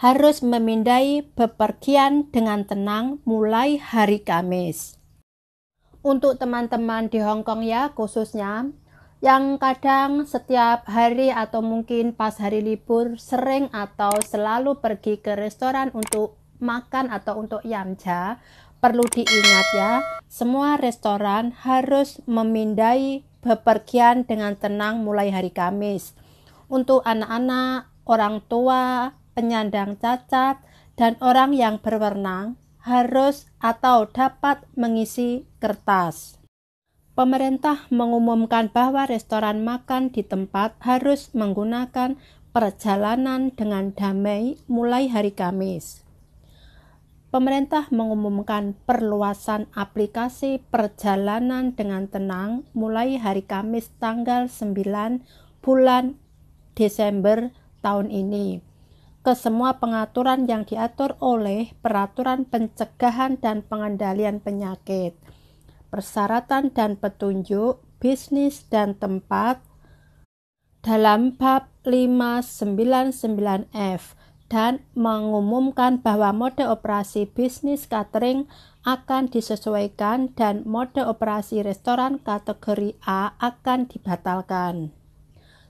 harus memindai bepergian dengan tenang mulai hari Kamis. Untuk teman-teman di Hong Kong ya khususnya, yang kadang setiap hari atau mungkin pas hari libur sering atau selalu pergi ke restoran untuk makan atau untuk yamja, perlu diingat ya, semua restoran harus memindai bepergian dengan tenang mulai hari Kamis. Untuk anak-anak, orang tua, penyandang cacat, dan orang yang berwenang harus atau dapat mengisi kertas. Pemerintah mengumumkan bahwa restoran makan di tempat harus menggunakan perjalanan dengan damai mulai hari Kamis. Pemerintah mengumumkan perluasan aplikasi perjalanan dengan tenang mulai hari Kamis tanggal 9 bulan Desember tahun ini ke semua pengaturan yang diatur oleh Peraturan Pencegahan dan Pengendalian Penyakit, persyaratan dan petunjuk, bisnis dan tempat dalam bab 599F dan mengumumkan bahwa mode operasi bisnis catering akan disesuaikan dan mode operasi restoran kategori A akan dibatalkan.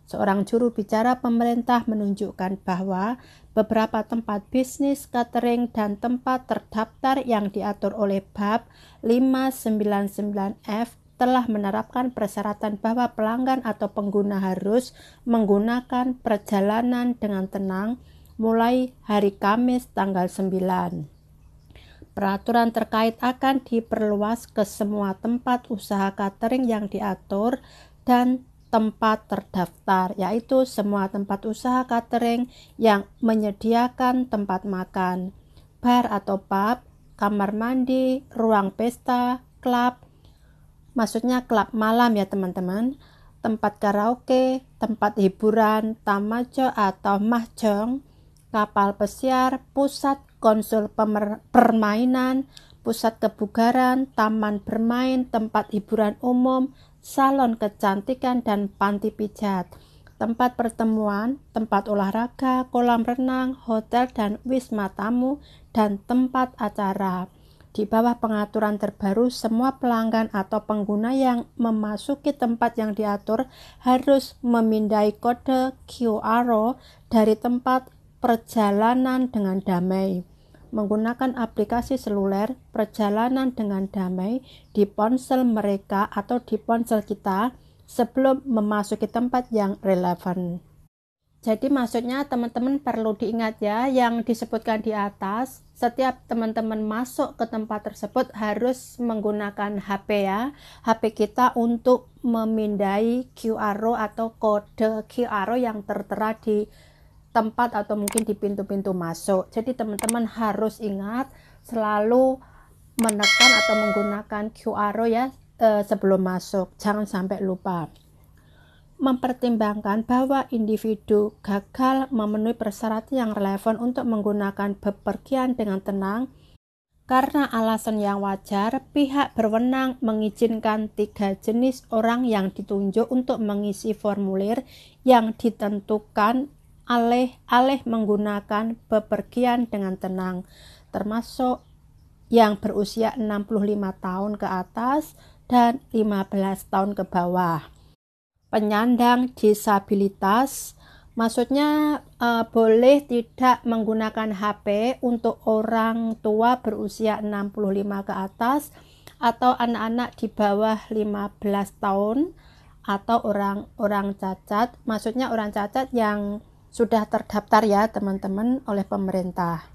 Seorang juru bicara pemerintah menunjukkan bahwa beberapa tempat bisnis, catering, dan tempat terdaftar yang diatur oleh bab 599F telah menerapkan persyaratan bahwa pelanggan atau pengguna harus menggunakan perjalanan dengan tenang mulai hari Kamis tanggal 9. Peraturan terkait akan diperluas ke semua tempat usaha catering yang diatur dan tempat terdaftar, yaitu semua tempat usaha catering yang menyediakan tempat makan, bar atau pub, kamar mandi, ruang pesta, klub, maksudnya klub malam ya teman-teman, tempat karaoke, tempat hiburan, tamajo atau mahjong, kapal pesiar, pusat konsul permainan, pusat kebugaran, taman bermain, tempat hiburan umum, salon kecantikan dan panti pijat, tempat pertemuan, tempat olahraga, kolam renang, hotel dan wisma tamu, dan tempat acara. Di bawah pengaturan terbaru, semua pelanggan atau pengguna yang memasuki tempat yang diatur harus memindai kode QR dari tempat perjalanan dengan damai. Menggunakan aplikasi seluler perjalanan dengan damai di ponsel mereka atau di ponsel kita sebelum memasuki tempat yang relevan. Jadi maksudnya teman-teman perlu diingat ya, yang disebutkan di atas, setiap teman-teman masuk ke tempat tersebut harus menggunakan HP ya, HP kita untuk memindai QR atau kode QR yang tertera di tempat atau mungkin di pintu-pintu masuk. Jadi teman-teman harus ingat selalu menekan atau menggunakan QR ya sebelum masuk, jangan sampai lupa. Mempertimbangkan bahwa individu gagal memenuhi persyaratan yang relevan untuk menggunakan bepergian dengan tenang karena alasan yang wajar, pihak berwenang mengizinkan 3 jenis orang yang ditunjuk untuk mengisi formulir yang ditentukan alih menggunakan bepergian dengan tenang, termasuk yang berusia 65 tahun ke atas dan 15 tahun ke bawah. Penyandang disabilitas, maksudnya boleh tidak menggunakan HP untuk orang tua berusia 65 ke atas atau anak-anak di bawah 15 tahun atau orang cacat, maksudnya orang cacat yang sudah terdaftar ya teman-teman oleh pemerintah.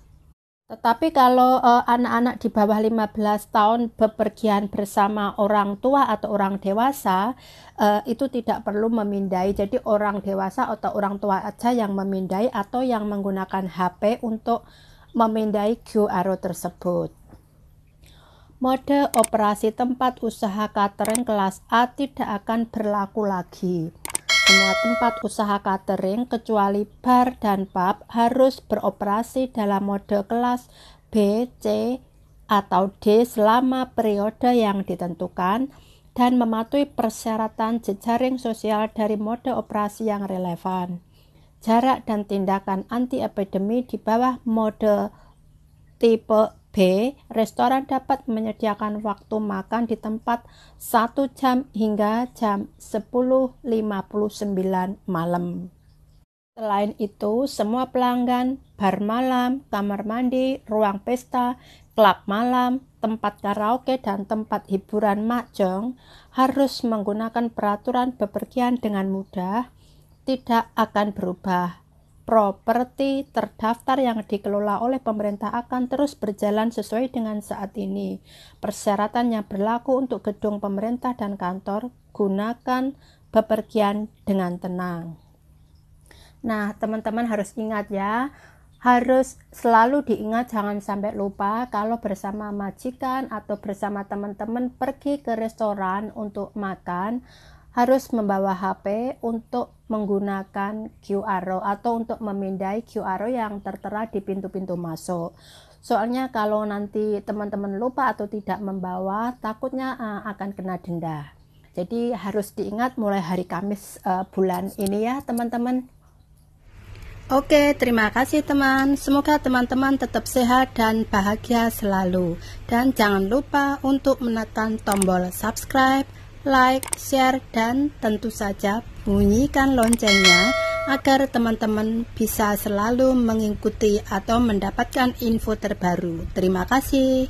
Tetapi kalau anak-anak di bawah 15 tahun bepergian bersama orang tua atau orang dewasa, itu tidak perlu memindai. Jadi orang dewasa atau orang tua aja yang memindai atau yang menggunakan HP untuk memindai QR tersebut. Mode operasi tempat usaha catering kelas A tidak akan berlaku lagi. Semua tempat usaha catering kecuali bar dan pub harus beroperasi dalam mode kelas B, C, atau D selama periode yang ditentukan dan mematuhi persyaratan jejaring sosial dari mode operasi yang relevan. jarak dan tindakan anti-epidemi di bawah mode tipe B, restoran dapat menyediakan waktu makan di tempat 1 jam hingga jam 10.59 malam. Selain itu, semua pelanggan, bar malam, kamar mandi, ruang pesta, klub malam, tempat karaoke, dan tempat hiburan mahjong harus menggunakan peraturan bepergian dengan mudah, tidak akan berubah. Properti terdaftar yang dikelola oleh pemerintah akan terus berjalan sesuai dengan saat ini. Persyaratan yang berlaku untuk gedung pemerintah dan kantor, gunakan bepergian dengan tenang. Nah, teman-teman harus ingat ya, harus selalu diingat, jangan sampai lupa kalau bersama majikan atau bersama teman-teman pergi ke restoran untuk makan, harus membawa HP untuk menggunakan QR atau untuk memindai QR yang tertera di pintu-pintu masuk. Soalnya kalau nanti teman-teman lupa atau tidak membawa, takutnya akan kena denda. Jadi harus diingat mulai hari Kamis bulan ini ya teman-teman. Oke, terima kasih teman. Semoga teman-teman tetap sehat dan bahagia selalu. Dan jangan lupa untuk menekan tombol subscribe, like, share, dan tentu saja bunyikan loncengnya agar teman-teman bisa selalu mengikuti atau mendapatkan info terbaru. Terima kasih.